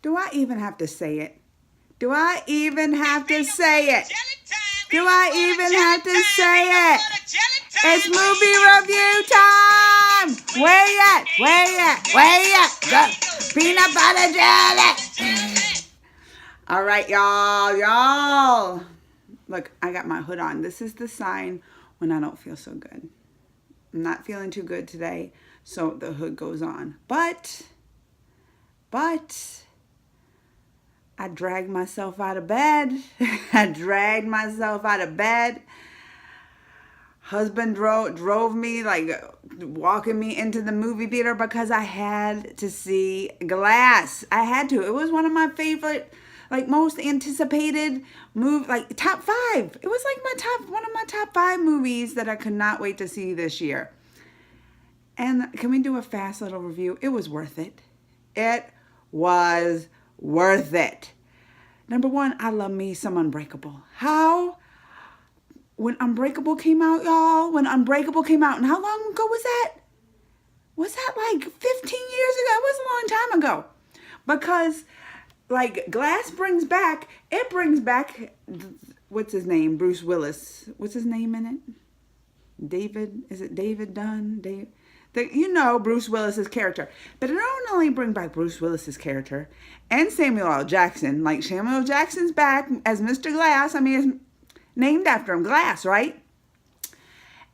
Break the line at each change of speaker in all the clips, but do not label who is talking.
Do I even have to say it? Do I even have to say it? Do I even have to say it? It's movie review time! Where ya? Where ya? Where ya? Go. Peanut butter jelly! All right, y'all. Look, I got my hood on. This is the sign when I don't feel so good. I'm not feeling too good today, so the hood goes on. But, I dragged myself out of bed. I dragged myself out of bed. Husband drove me, like walking me into the movie theater because I had to see Glass. I had to. It was one of my favorite, like most anticipated movie, like top 5. It was like one of my top 5 movies that I could not wait to see this year. And can we do a fast little review? It was worth it. It was worth it. Number 1, I love me some Unbreakable. When Unbreakable came out, y'all, and how long ago was that? Was that like 15 years ago? It was a long time ago. Because, like, Glass brings back, what's his name? Bruce Willis. What's his name in it? David, is it David Dunn? Bruce Willis's character. But it don't only bring back Bruce Willis's character and Samuel L. Jackson. Like, Samuel L. Jackson's back as Mr. Glass. I mean, it's named after him, Glass, right?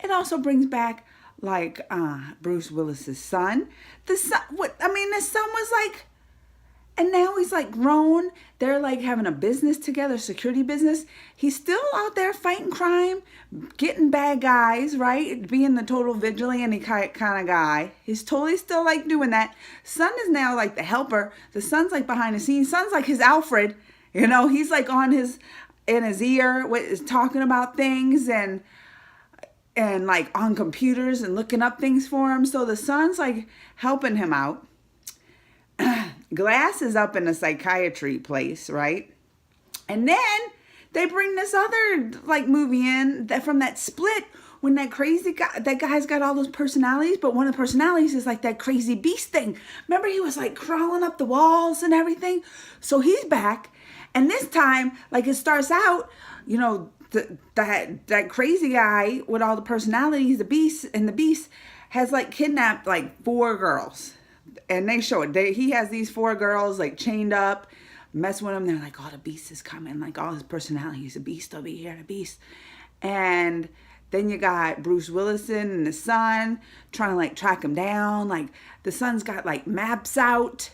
It also brings back, like, Bruce Willis's son. The son was like, and now he's like grown. They're like having a business together, security business. He's still out there fighting crime, getting bad guys, right? Being the total vigilante kind of guy. He's totally still like doing that. Son is now like the helper. The son's like behind the scenes. Son's like his Alfred. He's like in his ear, is talking about things and like on computers and looking up things for him. So the son's like helping him out. Glass is up in a psychiatry place, right? And then they bring this other like movie in from that Split when that crazy guy, that guy's got all those personalities, but one of the personalities is like that crazy beast thing. Remember, he was like crawling up the walls and everything. So he's back, and this time, like, it starts out, that crazy guy with all the personalities, the beast has like kidnapped like 4 girls. And they show it. He has these 4 girls like chained up, messing with them. They're like, the beast is coming. Like, all his personalities, the beast will be here, the beast. And then you got Bruce Willis and the son trying to like track him down. Like, the son's got like maps out,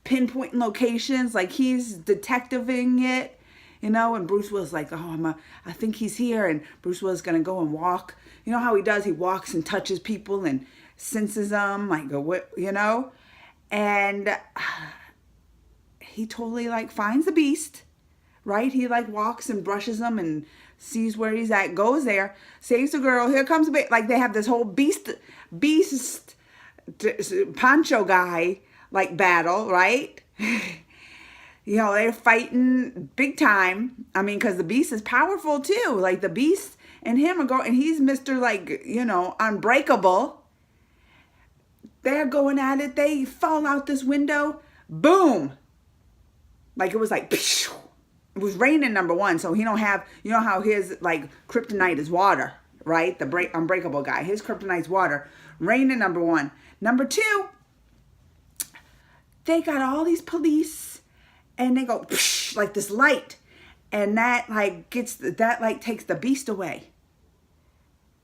pinpointing locations. Like, he's detectiving it, and Bruce Willis like, I think he's here. And Bruce Willis gonna go and walk. You know how he does? He walks and touches people and senses them, like, and he totally like finds the beast, right? He like walks and brushes them and sees where he's at, goes there, saves the girl. Here comes like they have this whole beast poncho guy like battle, right? They're fighting big time. I mean, because the beast is powerful too. Like, the beast and him are going, and he's Mr. like, unbreakable. They're going at it. They fall out this window. Boom. Like, it was like, it was raining, number 1. So he don't have, how his like kryptonite is water, right? The unbreakable guy. His kryptonite's water. Raining, number 1. Number 2, they got all these police and they go like this light. And that like takes the beast away.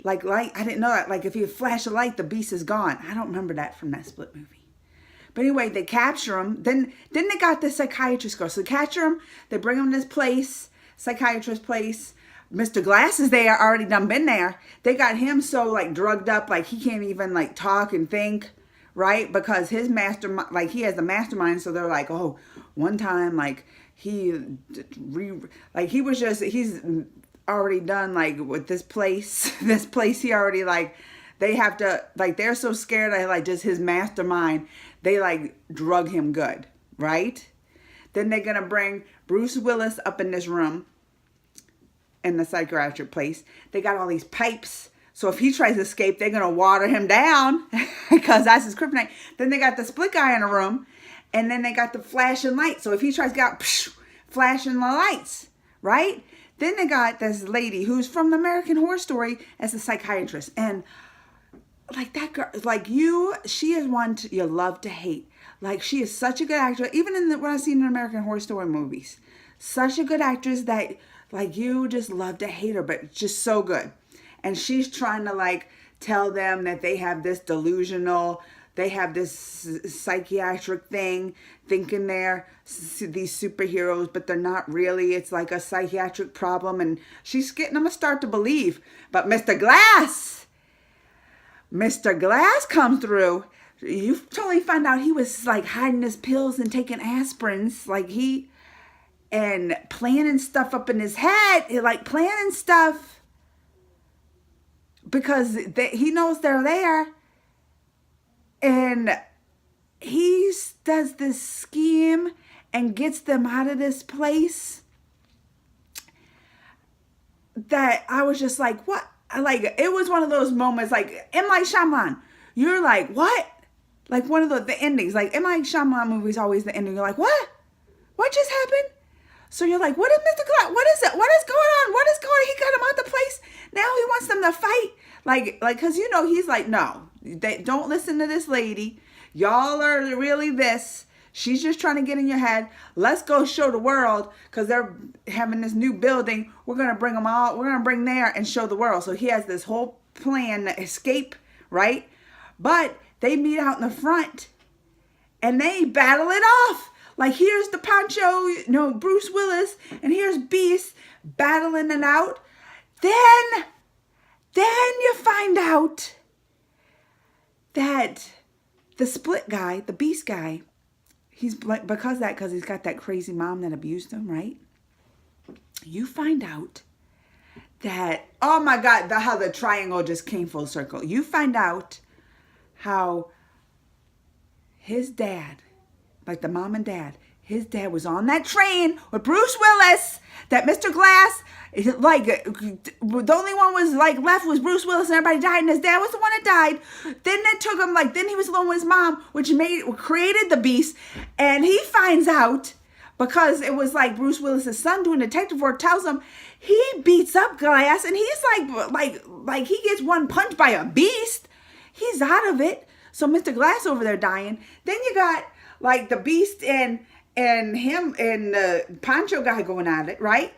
Like, light, I didn't know that. Like, if you flash a light, the beast is gone. I don't remember that from that Split movie. But anyway, they capture him. Then they got the psychiatrist girl. So they capture him. They bring him to this place, psychiatrist place. Mr. Glass is there, already done been there. They got him so, like, drugged up, like, he can't even, like, talk and think, right? Because his mastermind, like, he has the mastermind. So they're like, one time, like, he's already done like with this place he already like, they have to like, they're so scared of like just his mastermind, they like drug him good, right? Then they're gonna bring Bruce Willis up in this room in the psychiatric place. They got all these pipes, so if he tries to escape, they're gonna water him down because that's his kryptonite. Then they got the Split guy in a room, And then they got the flashing lights. So if he tries to get out, flashing the lights, right? Then they got this lady who's from the American Horror Story as a psychiatrist. And like that girl, like she is one you love to hate. Like she is such a good actress. Even when I've seen in American Horror Story movies. Such a good actress that like you just love to hate her, but just so good. And she's trying to like tell them that they have this they have this psychiatric thing, thinking they're these superheroes, but they're not really. It's like a psychiatric problem. And she's getting them to start to believe. But Mr. Glass comes through. You totally find out he was like hiding his pills and taking aspirins. Like and planning stuff up in his head. Like planning stuff because he knows they're there. And he does this scheme and gets them out of this place that I was just like, what? Like, it was one of those moments, like, M. Night Shyamalan, you're like, what? Like, one of the endings. Like, M. Night Shyamalan movies always the ending. You're like, what? What just happened? So you're like, what is Mr. Glass? What is it? What is going on? What is going on? He got him out the place. Now he wants them to fight. Like, because, he's like, no, they don't listen to this lady. Y'all are really this. She's just trying to get in your head. Let's go show the world because they're having this new building. We're going to bring them all. We're going to bring there and show the world. So he has this whole plan to escape, right? But they meet out in the front and they battle it off. Like here's the Poncho, Bruce Willis, and here's Beast battling it out. Then you find out that the split guy, the Beast guy, he's like, because he's got that crazy mom that abused him, right? You find out that, oh my God, how the triangle just came full circle. You find out how his dad, like the mom and dad, his dad was on that train with Bruce Willis, that Mr. Glass, like, the only one was like left was Bruce Willis and everybody died and his dad was the one that died. Then they took him, then he was alone with his mom, which created the Beast. And he finds out, because it was like Bruce Willis' son doing detective work, tells him he beats up Glass and he's like he gets one punch by a Beast. He's out of it. So Mr. Glass over there dying. Then you got like the Beast and him and the Poncho guy going at it, right?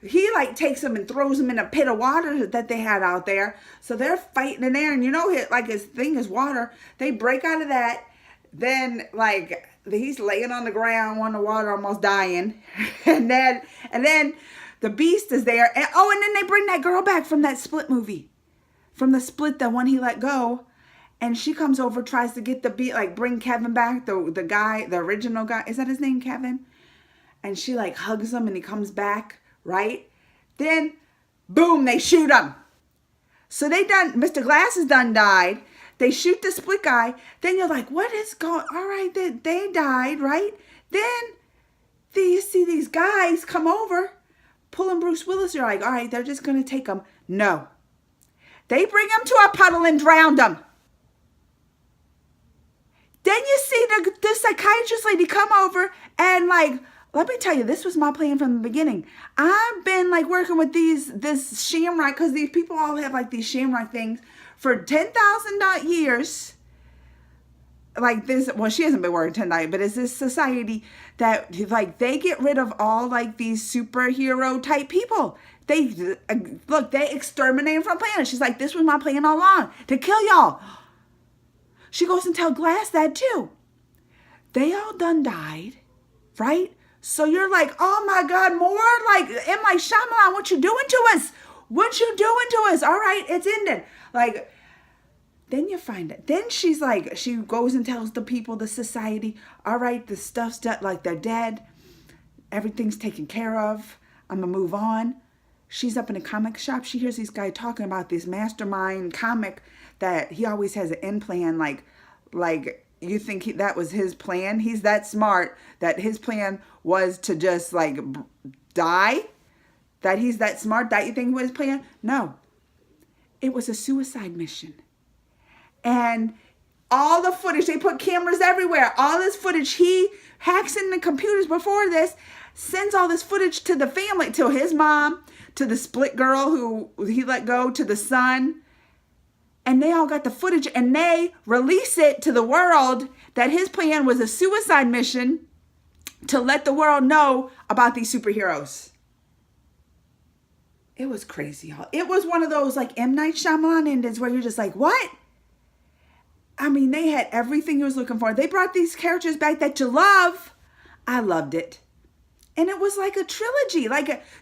He like takes him and throws him in a pit of water that they had out there. So they're fighting in there, and his thing is water. They break out of that. Then like he's laying on the ground on the water, almost dying, and then the Beast is there. And then they bring that girl back from that Split movie, from the Split, the one he let go. And she comes over, tries to get bring Kevin back, the guy, the original guy. Is that his name, Kevin? And she like hugs him and he comes back, right? Then, boom, they shoot him. So Mr. Glass is done died. They shoot the Split guy. Then you're like, what is going, all right, they died, right? Then you see these guys come over, pulling Bruce Willis. You're like, all right, they're just going to take him. No. They bring him to a puddle and drown him. Then you see the psychiatrist lady come over and let me tell you, this was my plan from the beginning. I've been working with this shamrock, because these people all have these shamrock things for 10,000 years. Like this, well, she hasn't been working 10,000, but it's this society that they get rid of all these superhero type people. They exterminate them from the planet. She's like, this was my plan all along, to kill y'all. She goes and tells Glass that too. They all done died, right? So you're like, oh my God, more M. Night Shyamalan, what you doing to us? What you doing to us? All right, it's ended. Then you find it. Then she's she goes and tells the people, the society, all right, the stuff's done, they're dead. Everything's taken care of. I'm going to move on. She's up in a comic shop. She hears this guy talking about this mastermind comic that he always has an end plan. You think that was his plan? He's that smart that his plan was to just die? That he's that smart that you think was his plan? No. It was a suicide mission. And all the footage. They put cameras everywhere. All this footage. He hacks in the computers before this, sends all this footage to the family, to his mom, to the split girl who he let go, to the son. And they all got the footage, and they release it to the world that his plan was a suicide mission to let the world know about these superheroes. It was crazy, y'all. It was one of those like M. Night Shyamalan endings where you're just like, what? I mean, they had everything you was looking for. They brought these characters back that you love. I loved it. And it was like a trilogy.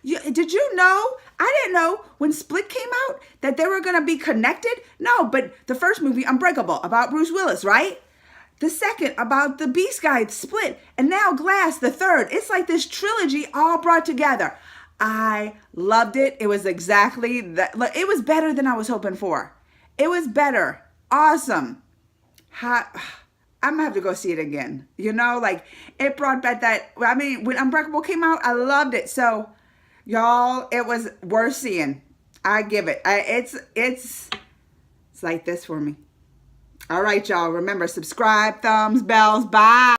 Did you know? I didn't know when Split came out that they were going to be connected. No, but the first movie, Unbreakable, about Bruce Willis, right? The second, about the Beast guy, Split. And now Glass, the third. It's like this trilogy all brought together. I loved it. It was exactly that. It was better than I was hoping for. It was better. Awesome. I'm gonna have to go see it again. You know, like it brought back that. I mean, when Unbreakable came out, I loved it. So, y'all, it was worth seeing. I give it. It's like this for me. All right, y'all. Remember, subscribe, thumbs, bells. Bye.